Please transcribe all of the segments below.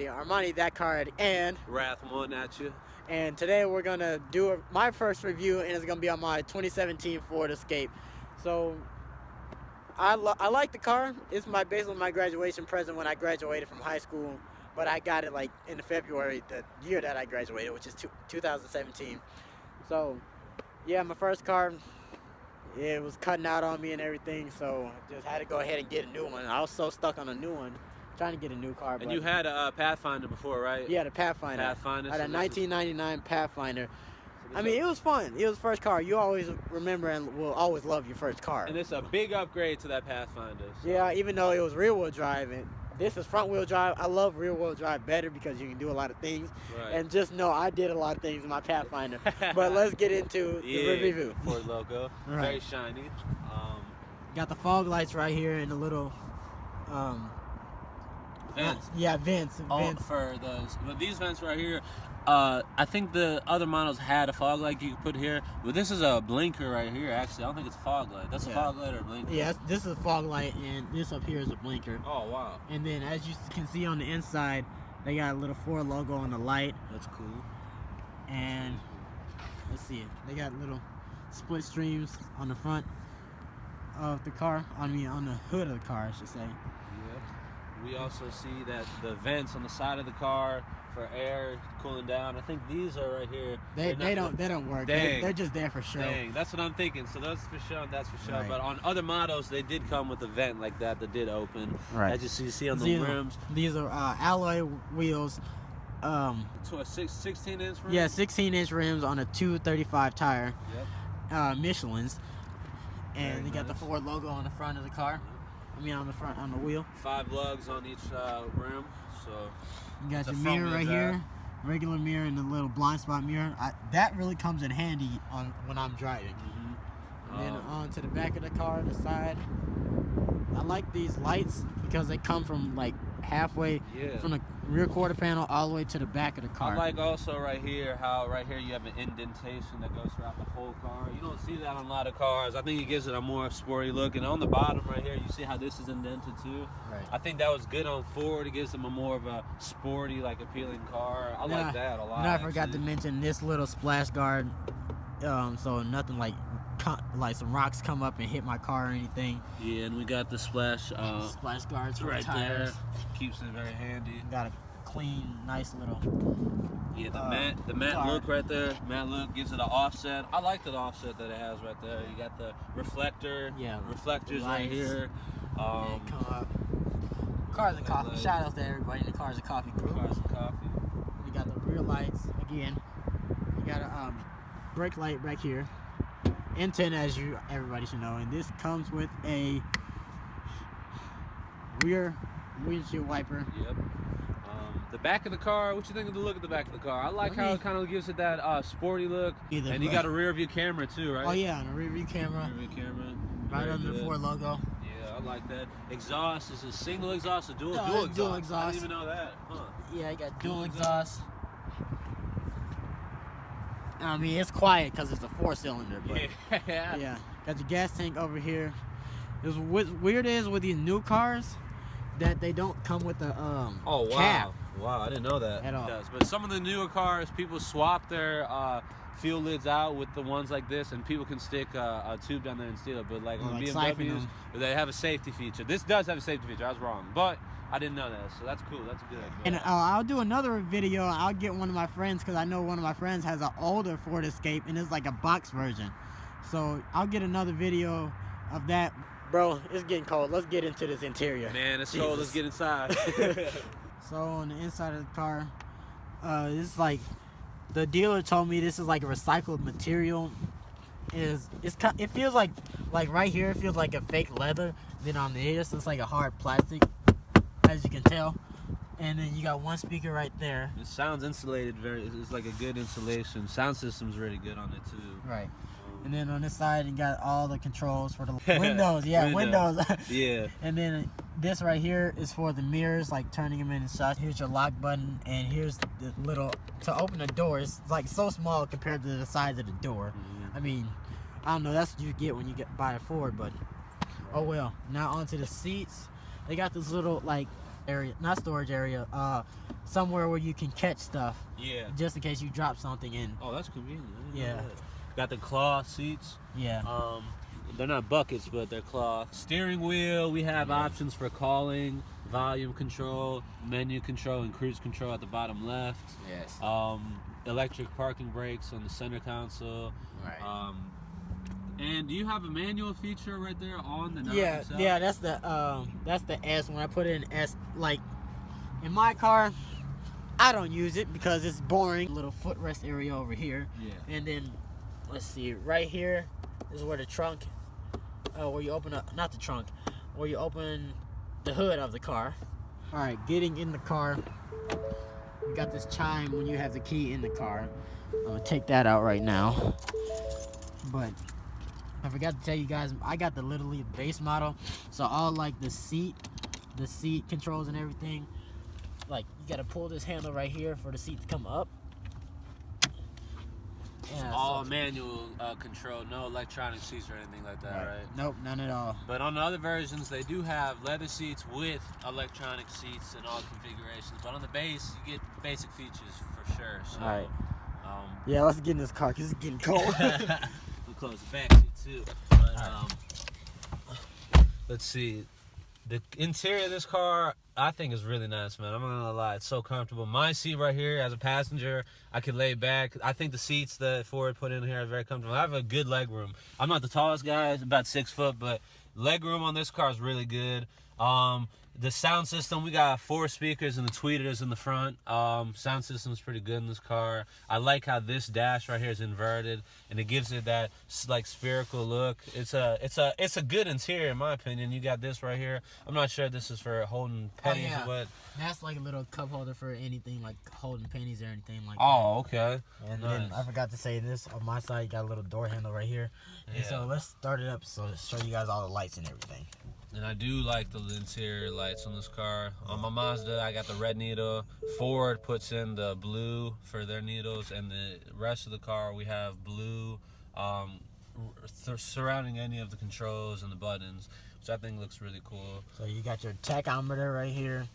everybody? Armani That Card and Rathwaan at you. And today we're gonna do my first review, and it's gonna be on my 2017 Ford Escape. So I like the car. It's basically my graduation present when I graduated from high school, but I got it like in February, the year that I graduated, which is 2017. So yeah, my first car. It was cutting out on me and everything, so just had to go ahead and get a new one. I was so stuck on a new one, trying to get a new car. And you had a Pathfinder before, right? Yeah, the Pathfinder. I had a 1999 Pathfinder. I mean, it was fun. It was first car. You always remember and will always love your first car. And it's a big upgrade to that Pathfinder. So. Yeah, even though it was rear-wheel drive, and this is front-wheel drive. I love rear-wheel drive better because you can do a lot of things. Right. And just know I did a lot of things in my Pathfinder. But let's get into the review. Ford logo, right. Very shiny. Got the fog lights right here and the little vents. Vents. For those. But these vents right here, I think the other models had a fog light you could put here, but this is a blinker right here. Actually, I don't think it's a fog light. That's a fog light or a blinker. Yeah, this is a fog light, and this up here is a blinker. Oh wow! And then, as you can see on the inside, they got a little Ford logo on the light. That's cool. And let's see it. They got little split streams on the front of the car. I mean, on the hood of the car, I should say. Yep. We also see that the vents on the side of the car for air cooling down. I think these are right here. They don't work. They're just there for show. Dang, that's what I'm thinking. So that's for show and that's for show. Right. But on other models, they did come with a vent like that did open. Right. As you see on the rims. These are alloy wheels. To a 16-inch rim. Yeah, 16-inch rims on a 235 tire. Yep. Michelin's. And Very they got the Ford logo on the front of the car. I mean, on the wheel. 5 lugs on each rim. So you got your mirror right here, regular mirror and a little blind spot mirror. That really comes in handy when I'm driving. Mm-hmm. And then on to the back of the car, the side. I like these lights because they come from like halfway from the rear quarter panel all the way to the back of the car. I like also right here how right here you have an indentation that goes throughout the whole car. You don't see that on a lot of cars. I think it gives it a more sporty look. And on the bottom right here, you see how this is indented too. Right. I think that was good on Ford. It gives them a more of a sporty, like appealing car. I like that a lot. And I forgot to mention this little splash guard, so nothing like some rocks come up and hit my car or anything. Yeah, and we got the splash guards for right the tires. there. Keeps it very handy. Got a clean, nice little. Yeah, the matte look right there. Matte look gives it an offset. I like the offset that it has right there. You got the reflectors right here. Come up. Cars and Coffee. Shout out to everybody in the Cars and Coffee group. Cars and Coffee. We got the rear lights again. We got a brake light back here. N10, as everybody should know, and this comes with a rear windshield wiper. Yep. The back of the car. What you think of the look of the back of the car? I like how it kind of gives it that sporty look. And you got a rear view camera too, right? Oh yeah, and a rear view camera. Rear view camera. Right under the Ford logo. Yeah, I like that. Exhaust is a single exhaust or dual exhaust? Dual exhaust. I didn't even know that. Huh. Yeah, I got dual exhaust. I mean, it's quiet because it's a 4-cylinder, but yeah. Got your gas tank over here. What's weird is with these new cars that they don't come with a cap. Wow, I didn't know that. At all. It does. But some of the newer cars, people swap their fuel lids out with the ones like this, and people can stick a tube down there and steal it. But like on BMWs, they have a safety feature. This does have a safety feature. I was wrong, but I didn't know that, so that's cool. That's a good idea. And I'll do another video. I'll get one of my friends, because I know one of my friends has an older Ford Escape, and it's like a box version. So I'll get another video of that. Bro, it's getting cold. Let's get into this interior. Man, it's cold. Let's get inside. So on the inside of the car, it's like the dealer told me this is like a recycled material. It feels like right here it feels like a fake leather. Then on the ears it's like a hard plastic, as you can tell. And then you got one speaker right there. It sounds insulated. It's like a good insulation. Sound system's really good on it too. Right. And then on this side, you got all the controls for the windows. Yeah, windows. Yeah. And then this right here is for the mirrors, like turning them in and such. Here's your lock button, and here's the little, to open the door. It's like so small compared to the size of the door. Mm-hmm. I mean, I don't know, that's what you get when you buy a Ford, but oh well. Now onto the seats. They got this little, like, area, not storage area, somewhere where you can catch stuff. Yeah. Just in case you drop something in. Oh, that's convenient. Yeah. Got the cloth seats. Yeah. They're not buckets, but they're cloth. Steering wheel, we have options for calling, volume control, menu control, and cruise control at the bottom left. Yes. Electric parking brakes on the center console. Right. And do you have a manual feature right there on the knob itself? Yeah, that's the S. When I put it in S, like in my car, I don't use it because it's boring. Little footrest area over here. Yeah. And then let's see, right here is where the trunk, where you open up, not the trunk, where you open the hood of the car. All right, getting in the car. You got this chime when you have the key in the car. I'm gonna take that out right now. But I forgot to tell you guys, I got the literally base model. So all like the seat controls and everything, like you gotta pull this handle right here for the seat to come up. Yeah, all manual control, no electronic seats or anything like that, right? Nope, none at all. But on the other versions, they do have leather seats with electronic seats and all configurations. But on the base, you get basic features for sure. So, all right. Yeah, let's get in this car because it's getting cold. We'll close the back seat too. But, let's see. The interior of this car, I think, is really nice, man. I'm not gonna lie, it's so comfortable. My seat right here, as a passenger, I can lay back. I think the seats that Ford put in here are very comfortable. I have a good leg room. I'm not the tallest guy, about 6 foot, but leg room on this car is really good. The sound system, we got 4 speakers and the tweeters in the front. Sound system is pretty good in this car. I like how this dash right here is inverted, and it gives it that like spherical look. It's a good interior in my opinion. You got this right here. I'm not sure if this is for holding pennies or what. That's like a little cup holder for anything like holding pennies or anything like that. Okay. And then I forgot to say this, on my side you got a little door handle right here. Yeah. And so let's start it up so to show you guys all the lights and everything. And I do like the interior lights on this car. On my Mazda, I got the red needle. Ford puts in the blue for their needles, and the rest of the car we have blue surrounding any of the controls and the buttons, which I think looks really cool. So you got your tachometer right here.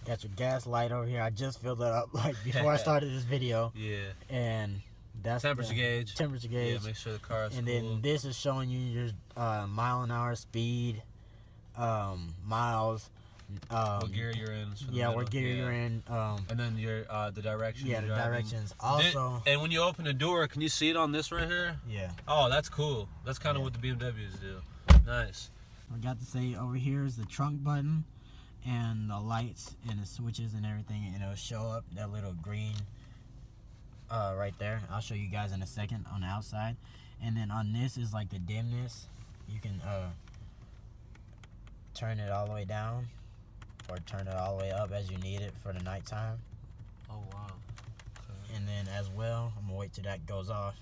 Got your gas light over here. I just filled it up like before I started this video. Yeah. And that's temperature gauge. Temperature gauge. Yeah, make sure the car is And cool. then this is showing you your mile an hour speed. Miles, what gear you're in. What gear you're in. And then your the directions. Yeah, the directions. Also, and when you open the door, can you see it on this right here? Yeah. Oh, that's cool. That's kind of what the BMWs do. Nice. I got to say over here is the trunk button and the lights and the switches and everything, and it'll show up that little green right there. I'll show you guys in a second on the outside. And then on this is like the dimness. You can turn it all the way down or turn it all the way up as you need it for the nighttime. Oh wow. Okay. And then as well, I'm gonna wait till that goes off.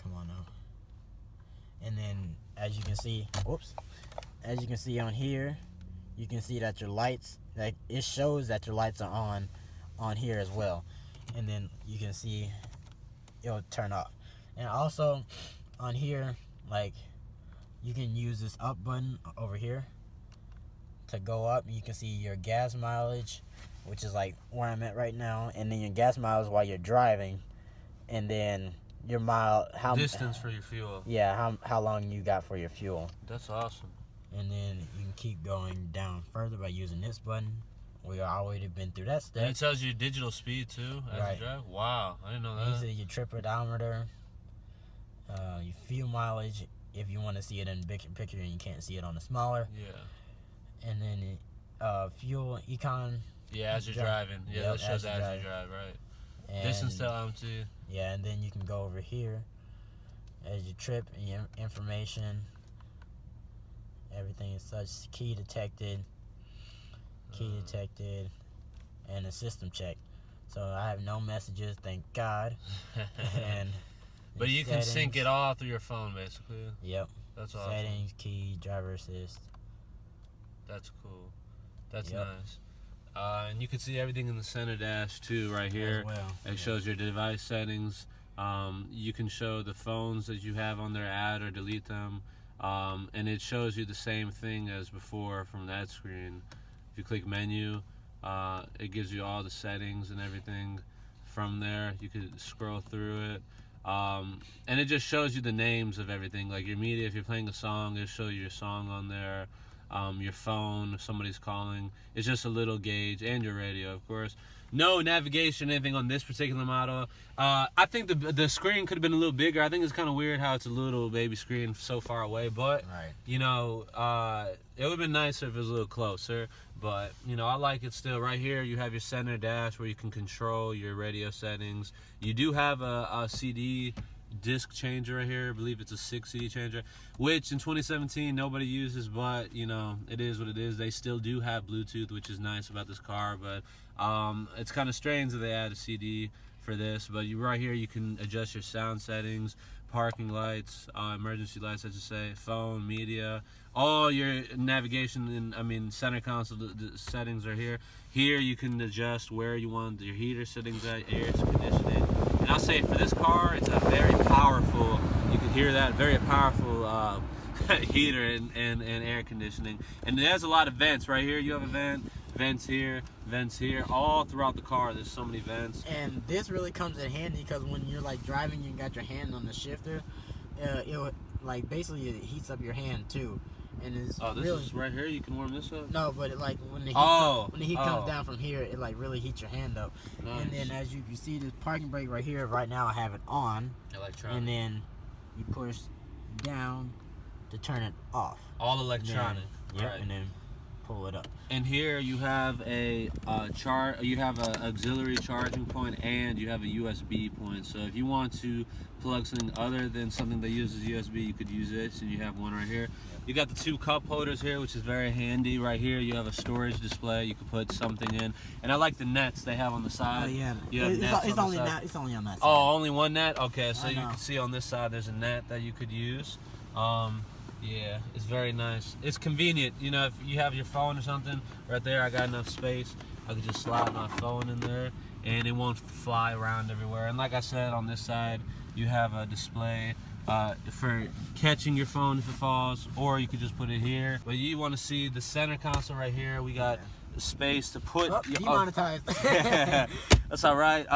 Come on now. And then as you can see, as you can see on here, you can see that your lights, like it shows that your lights are on here as well. And then you can see it'll turn off. And also on here, like, you can use this up button over here to go up. You can see your gas mileage, which is like where I'm at right now, and then your gas mileage while you're driving, and then your distance for your fuel. Yeah, how long you got for your fuel. That's awesome. And then you can keep going down further by using this button. We already been through that step. And it tells you digital speed too as you drive. Wow, I didn't know that. You see your trip odometer, your fuel mileage. If you want to see it in big picture and you can't see it on the smaller. Yeah. And then fuel econ. Yeah, as you're driving. Yeah, that shows as you drive, right. And distance to empty. Yeah, and then you can go over here as your trip and your information. Everything is such. Key detected, and a system check. So I have no messages, thank God. And but you can sync it all through your phone, basically. Yep. That's awesome. Settings, key, driver assist. That's cool. That's nice. And you can see everything in the center dash too, right here. As well. It shows your device settings. You can show the phones that you have on there, add or delete them. And it shows you the same thing as before from that screen. If you click menu, it gives you all the settings and everything. From there, you could scroll through it. And it just shows you the names of everything, like your media. If you're playing a song, it'll show you your song on there. Your phone, if somebody's calling. It's just a little gauge, and your radio, of course. No navigation, anything on this particular model. I think the screen could have been a little bigger. I think it's kind of weird how it's a little baby screen so far away, but you know, it would have been nicer if it was a little closer. But you know, I like it still. Right here, you have your center dash where you can control your radio settings. You do have a CD disc changer right here. I believe it's a 6 CD changer, which in 2017 nobody uses, but you know, it is what it is. They still do have Bluetooth, which is nice about this car, but it's kind of strange that they add a CD for this. But you right here, you can adjust your sound settings, parking lights, emergency lights, I should say, phone, media, all your navigation and center console the settings are here. Here you can adjust where you want your heater settings at, air conditioning. And I'll say for this car, it's a very powerful, you can hear that, very powerful heater and air conditioning. And there's a lot of vents. Right here you have a vent, vents here, all throughout the car. There's so many vents. And this really comes in handy because when you're like driving, you got your hand on the shifter. It like basically it heats up your hand too. And it's this really, is right here. You can warm this up. No, but like when the heat comes down from here, it like really heats your hand up. Nice. And then as you can see, this parking brake right here. Right now, I have it on. Electronic. And then you push down to turn it off. All electronic. Yep. And then pull it up. And here you have a you have an auxiliary charging point, and you have a USB point. So if you want to plug something other than something that uses USB, you could use this, and you have one right here. You got the 2 cup holders here, which is very handy. Right here you have a storage display. You can put something in. And I like the nets they have on the side. Oh yeah. It's only on that side. Oh, only one net? Okay, so you can see on this side there's a net that you could use. Yeah, it's very nice. It's convenient. You know, if you have your phone or something right there, I got enough space. I could just slide my phone in there and it won't fly around everywhere. And like I said, on this side, you have a display for catching your phone if it falls, or you could just put it here. But you want to see the center console right here. We got space to put demonetized. That's all right.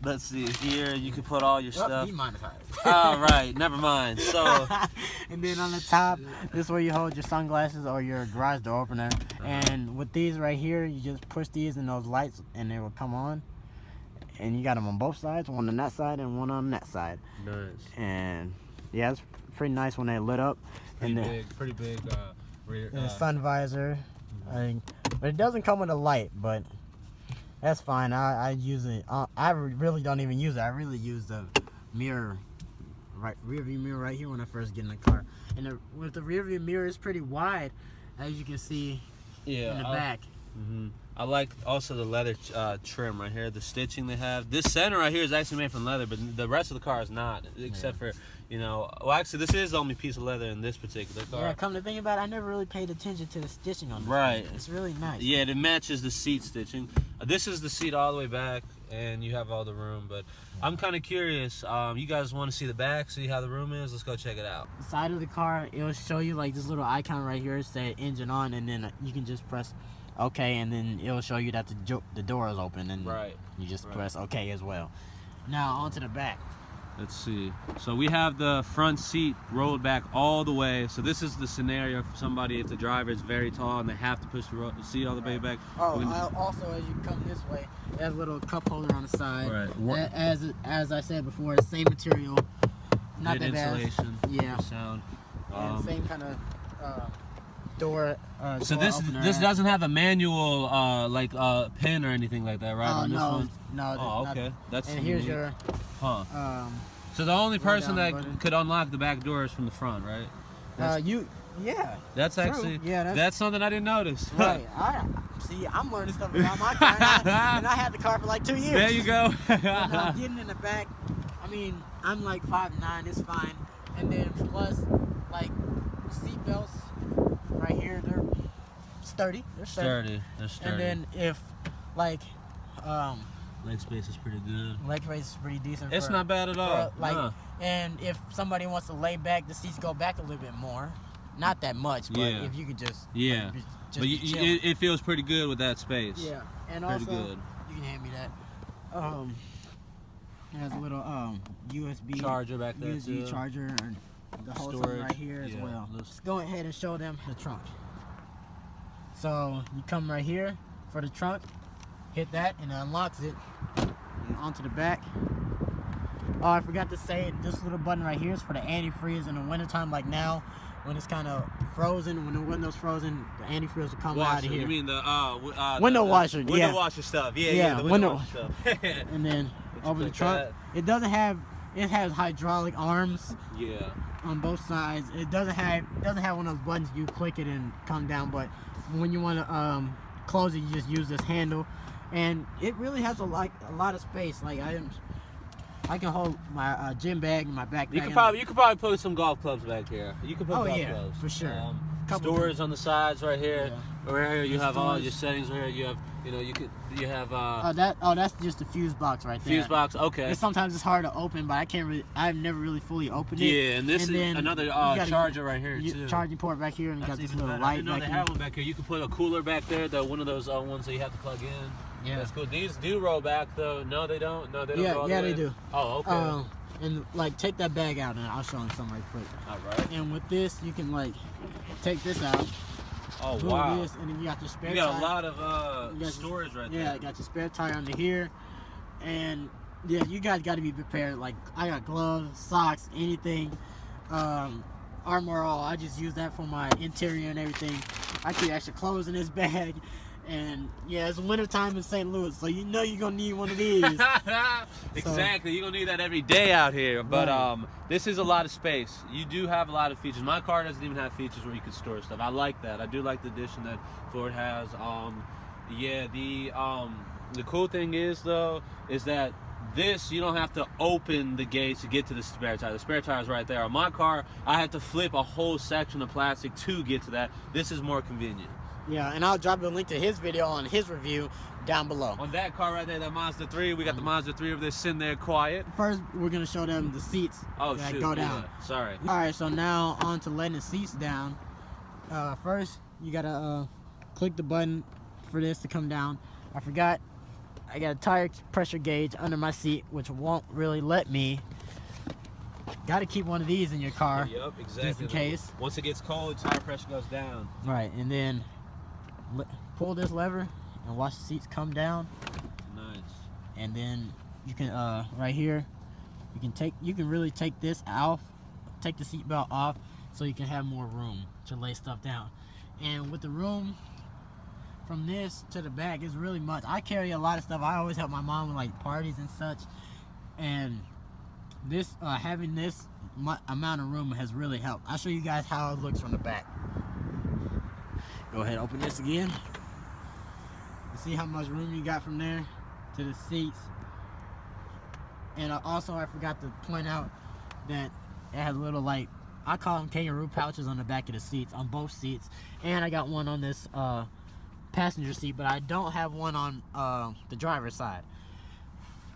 Let's see here. You can put all your stuff. Demonetized. All right, never mind. So, and then on the top, this is where you hold your sunglasses or your garage door opener. And with these right here, you just push these and those lights, and they will come on. And you got them on both sides, one on that side and one on that side. Nice. And yeah, it's pretty nice when they lit up. Pretty big. And sun visor. But it doesn't come with a light, but that's fine. I use it. I really don't even use it. I really use the mirror, rear view mirror right here when I first get in the car. And with the rear view mirror, it's pretty wide, as you can see in the back. I like also the leather trim right here, the stitching they have. This center right here is actually made from leather, but the rest of the car is not, except for, you know, well, actually, this is the only piece of leather in this particular car. Yeah, come to think about it, I never really paid attention to the stitching on this. Right. It's really nice. Yeah, it matches the seat stitching. This is the seat all the way back, and you have all the room, but I'm kind of curious. You guys want to see the back, see how the room is? Let's go check it out. The side of the car, it'll show you like this little icon right here, say engine on, and then you can just press OK, and then it'll show you that the door is open, and you just press OK as well. Now onto the back. Let's see. So we have the front seat rolled back all the way. So this is the scenario for somebody if the driver is very tall and they have to push the seat all the way back. Oh, also as you come this way, there's a little cup holder on the side. Right. As I said before, the same material, not that bad. Insulation. Yeah. Sound. And same kind of door. So door this doesn't have a manual pin or anything like that, right? Oh on this no, one? no. Oh, okay. That's and here's your. So the only person that could unlock the back door is from the front, right? Yeah. That's true. actually that's something I didn't notice. Right. I'm learning stuff about my car, and I had the car for like 2 years. There you go. Now, getting in the back, I mean, I'm like 5'9", it's fine, and then plus like seat belts right here, they're sturdy. They're sturdy. And then if like leg space is pretty good. Leg space is pretty decent. It's not bad at all. And if somebody wants to lay back, the seats go back a little bit more. not that much, but Yeah. if you could just Yeah. just But it feels pretty good with that space. yeah, and Pretty also good. you can hand me that. It has a little USB Charger back there USB too. charger and the whole thing Storage. right here as Yeah. well. Let's go ahead and show them the trunk. So you come right here for the trunk, hit that, and it unlocks it and onto the back. Oh, I forgot to say, this little button right here is for the antifreeze in the wintertime, like now, when it's kind of frozen. When the window's frozen, the antifreeze will come out of here. You mean the window washer? Window Yeah. washer stuff. Yeah, the window washer stuff. And then over the trunk, it has hydraulic arms. Yeah. On both sides. It doesn't have one of those buttons you click it and come down, but when you want to close it, you just use this handle, and it really has a lot of space. Like I can hold my gym bag and my backpack. You could probably put some golf clubs back here. You could put golf clubs for sure. Storage on the sides right here. Yeah. Right here you have all your settings right here. You have that's just a fuse box right there. fuse box. Okay. And sometimes it's hard to open, but I've never really fully opened it. Yeah, and this is another charger right here too. Charging port back here, and you got this little better. light I didn't know back they here. had one back here. You can put a cooler back there. One of those ones that you have to plug in. Yeah. That's cool. These do roll back though. No, they don't. No, they don't. Roll all the Yeah, way. they do. Oh, okay. And like take that bag out, and I'll show them something right quick. All right. And with this, you can like take this out. Oh move wow. This, and then you got your spare. You got tire. a lot of storage right there. Yeah, you got your spare tire under here, and yeah, you guys got to be prepared. Like I got gloves, socks, anything, Armor All. I just use that for my interior and everything. I keep extra clothes in this bag. And yeah, it's wintertime in St. Louis, so you know you're gonna need one of these. Exactly, you're gonna need that every day out here. But right. This is a lot of space. You do have a lot of features. My car doesn't even have features where you can store stuff. I like that. I do like the addition that Ford has. Yeah, the cool thing is though, is that this, you don't have to open the gates to get to the spare tire. The spare tire is right there. On my car, I have to flip a whole section of plastic to get to that. This is more convenient. Yeah, and I'll drop a link to his video on his review down below. On that car right there, that Mazda 3, we got the Mazda 3 over there sitting there quiet. First, we're going to show them the seats that go down. Yeah, sorry. All right, so now on to letting the seats down. First, you got to click the button for this to come down. I forgot, I got a tire pressure gauge under my seat, which won't really let me. Got to keep one of these in your car. Yep, exactly. Just in case. Once it gets cold, tire pressure goes down. Right, and then pull this lever and watch the seats come down. Nice. And then you can right here, you can really take this off, take the seatbelt off, so you can have more room to lay stuff down. And with the room from this to the back is really much. I carry a lot of stuff. I always help my mom with like parties and such, and this having this amount of room has really helped. I'll show you guys how it looks from the back. Go ahead, open this again. You see how much room you got from there to the seats. And also, I forgot to point out that it has little, like, I call them kangaroo pouches on the back of the seats, on both seats. And I got one on this passenger seat, but I don't have one on the driver's side.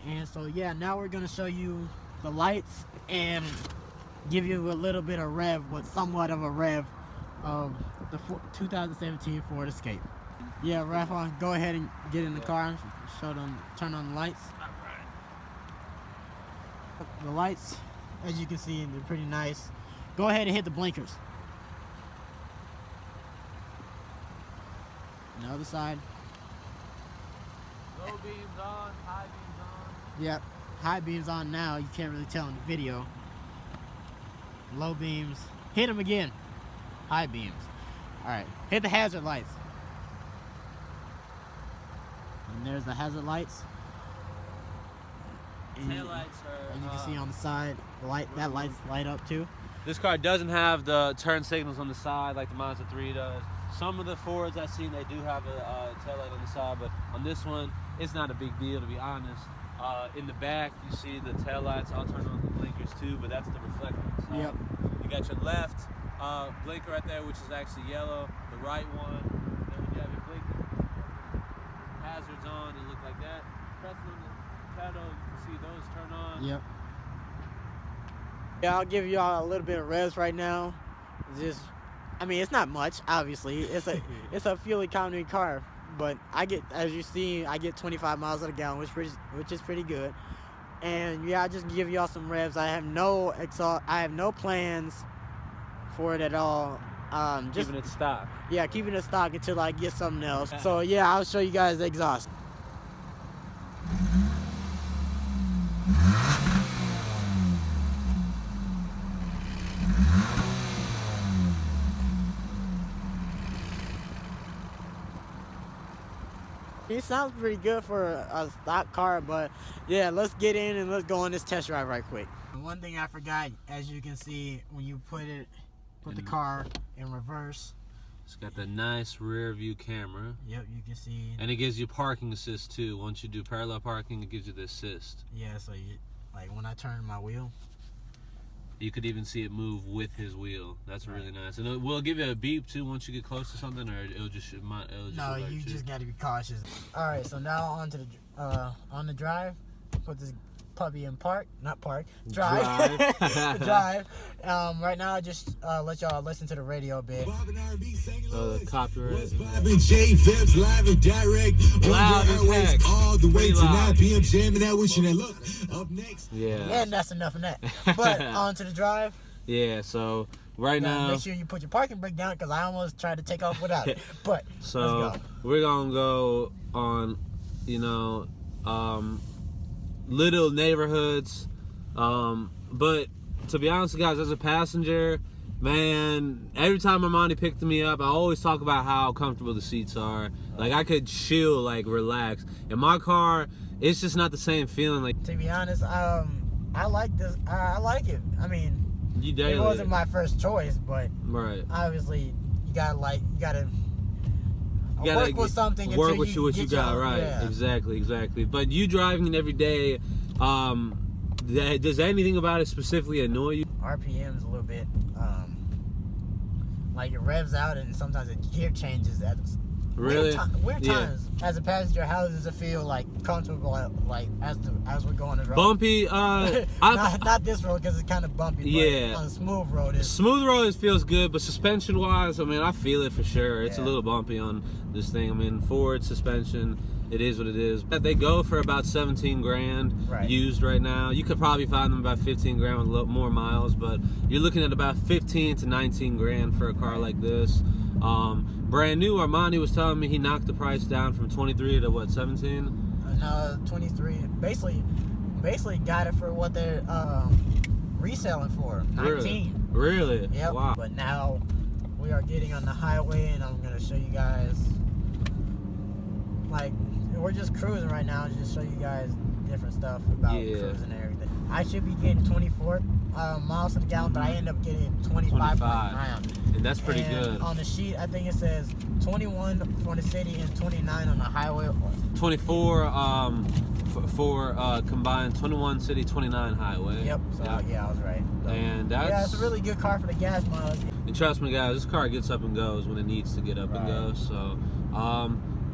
And so, yeah, now we're going to show you the lights and give you a little bit of rev, somewhat of a rev of the 2017 Ford Escape. Yeah, Rathwaan, go ahead and get in the car, show them, turn on the lights. The lights, as you can see, they're pretty nice. Go ahead and hit the blinkers. On the other side. Low beams on, high beams on. Yep, high beams on now. You can't really tell in the video. Low beams. Hit them again. High beams. All right, hit the hazard lights. And there's the hazard lights. And Tail lights are. and you can see on the side, that lights light up too. This car doesn't have the turn signals on the side like the Mazda 3 does. Some of the Fords I've seen, they do have a tail light on the side, but on this one, it's not a big deal, to be honest. In the back, you see the tail lights. I'll turn on the blinkers too, but that's the reflector on the side. Yep. You got your left blinker right there, which is actually yellow. The right one, then when you have your blinker, hazards on, it look like that. Pressing on the pedal, you can see those turn on. Yep. Yeah, I'll give y'all a little bit of revs right now. Just I mean, it's not much, obviously. It's a fuel economy car, but I get, as you see, I get 25 miles a gallon, which is pretty good. And yeah, I just give y'all some revs. I have no plans for it at all. Just Keeping it stock. Yeah, keeping it stock until I get something else. So yeah, I'll show you guys the exhaust. It sounds pretty good for a stock car, but yeah, let's get in and let's go on this test drive right quick. One thing I forgot, as you can see, when you put the car in reverse, it's got the nice rear view camera. Yep, you can see. And it gives you parking assist too. Once you do parallel parking, it gives you the assist. Yeah, so like when I turn my wheel, you could even see it move with his wheel. That's really nice. And it will give you a beep too once you get close to something, or it'll just no, you just got to be cautious. All right, so now on the drive, put this puppy in drive. Drive. Right now, I just let y'all listen to the radio a bit. The copyright. Live and direct. Loud as heck. All the way to 9 loud. p.m. jamming out with you. Now look, up next. Yeah. And that's enough of that. But on to the drive. Yeah, so right now. Make sure you put your parking brake down, because I almost tried to take off without it. But so let's go. We're going to go on, little neighborhoods. But to be honest, guys, as a passenger, man, every time Armani picked me up, I always talk about how comfortable the seats are. Like, I could chill, like, relax. In my car, it's just not the same feeling. Like, to be honest, I like this. I like it. I mean, it wasn't my first choice, but right. Obviously, you gotta work with something. Work with what you got, right? Yeah. Exactly. But you driving it every day, does anything about it specifically annoy you? RPM's a little bit, like it revs out, and sometimes the gear changes at really weird times. As a passenger, how does it feel like comfortable, like as we're going the road? Bumpy. Not this road, because it's kind of bumpy. Yeah. But on a smooth road, smooth road feels good, but suspension wise, I mean, I feel it for sure. It's a little bumpy on this thing. I mean, Ford suspension, it is what it is. They go for about 17 grand used right now. You could probably find them about 15 grand with a little more miles, but you're looking at about 15 to 19 grand for a car like this. Brand new, Armani was telling me he knocked the price down from 23 to what, 17? No, 23. Basically got it for what they're reselling for, 19. Really? Yep. Wow. But now we are getting on the highway, and I'm gonna show you guys. Like, we're just cruising right now, and just show you guys different stuff about cruising and everything. I should be getting 24 miles to the gallon, but I end up getting 25 around. And that's pretty good. On the sheet, I think it says 21 for the city and 29 on the highway. 24 for combined 21 city, 29 highway. Yep. So yeah, I was right. And that's it's a really good car for the gas mileage. And trust me, guys, this car gets up and goes when it needs to get up and go. So,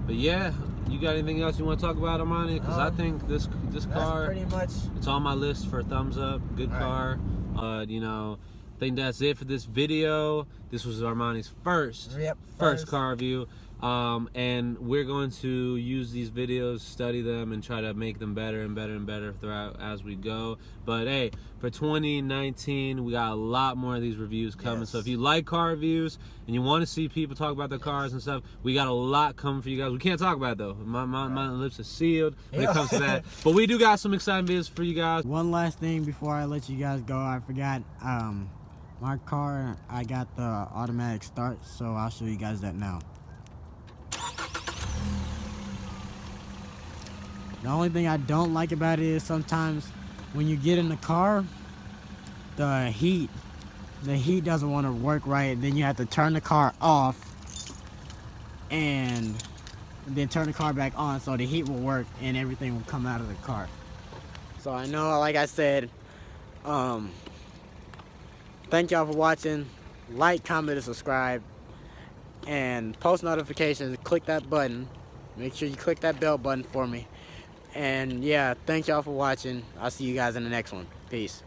but yeah. You got anything else you want to talk about, Armani? Because I think this car, pretty much, it's on my list for a thumbs up. Good car. I think that's it for this video. This was Armani's first car review. And we're going to use these videos, study them, and try to make them better and better and better throughout as we go. But hey, for 2019, we got a lot more of these reviews coming. So if you like car reviews and you want to see people talk about their cars and stuff, we got a lot coming for you guys. We can't talk about it though. My lips are sealed when it comes to that. But we do got some exciting videos for you guys. One last thing before I let you guys go, I forgot. My car, I got the automatic start, so I'll show you guys that now. The only thing I don't like about it is sometimes when you get in the car, the heat doesn't want to work right. Then you have to turn the car off and then turn the car back on so the heat will work and everything will come out of the car. So I know, like I said, thank y'all for watching. Like, comment, and subscribe. And post notifications, click that button. Make sure you click that bell button for me. And yeah, thank y'all for watching. I'll see you guys in the next one. Peace.